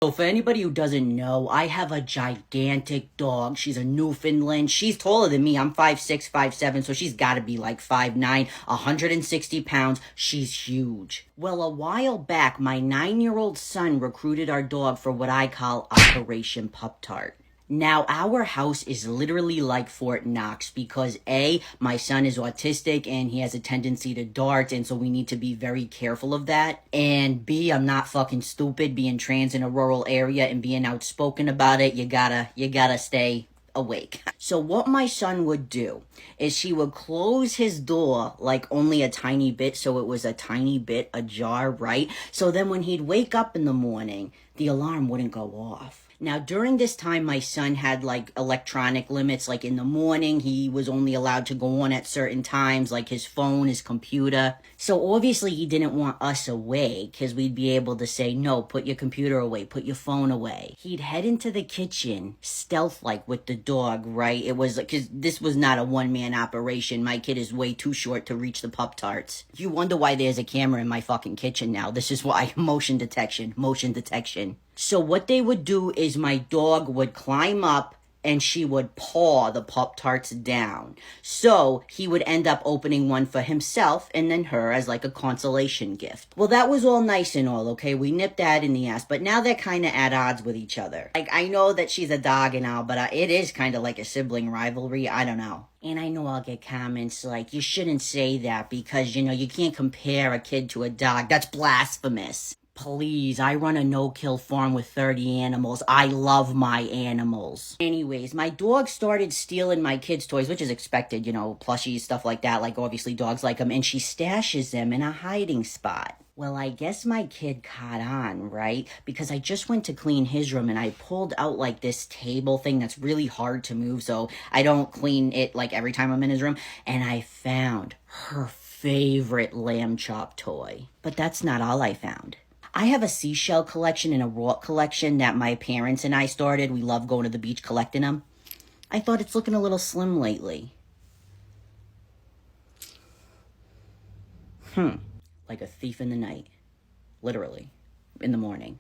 So for anybody who doesn't know, I have a gigantic dog. She's a Newfoundland. She's taller than me. I'm 5'6", 5'7", so she's gotta be like 5'9", 160 pounds. She's huge. Well, a while back, my 9-year-old son recruited our dog for what I call Operation Pup Tart. Now, our house is literally like Fort Knox because A, my son is autistic and he has a tendency to dart, and so we need to be very careful of that. And B, I'm not fucking stupid being trans in a rural area and being outspoken about it. You gotta stay awake. So what my son would do is he would close his door like only a tiny bit, so it was a tiny bit ajar, right? So then when he'd wake up in the morning, the alarm wouldn't go off. Now, during this time, my son had like electronic limits. Like in the morning, he was only allowed to go on at certain times, like his phone, his computer. So obviously he didn't want us awake because we'd be able to say, no, put your computer away, put your phone away. He'd head into the kitchen stealth-like with the dog, right? It was like, because this was not a one-man operation. My kid is way too short to reach the Pup Tarts. You wonder why there's a camera in my fucking kitchen now. This is why. Motion detection, motion detection. So what they would do is my dog would climb up and she would paw the Pop-Tarts down. So he would end up opening one for himself and then her as like a consolation gift. Well, that was all nice and all, okay? We nipped that in the ass, but now they're kind of at odds with each other. Like, I know that she's a dog and all, but it is kind of like a sibling rivalry. I don't know. And I know I'll get comments like, you shouldn't say that because, you can't compare a kid to a dog. That's blasphemous. Please, I run a no-kill farm with 30 animals. I love my animals. Anyways, my dog started stealing my kids' toys, which is expected, plushies, stuff like that. Like, obviously, dogs like them. And she stashes them in a hiding spot. Well, I guess my kid caught on, right? Because I just went to clean his room and I pulled out like this table thing that's really hard to move, so I don't clean it like every time I'm in his room. And I found her favorite lamb chop toy. But that's not all I found. I have a seashell collection and a rock collection that my parents and I started. We love going to the beach collecting them. I thought it's looking a little slim lately. Like a thief in the night. Literally. In the morning.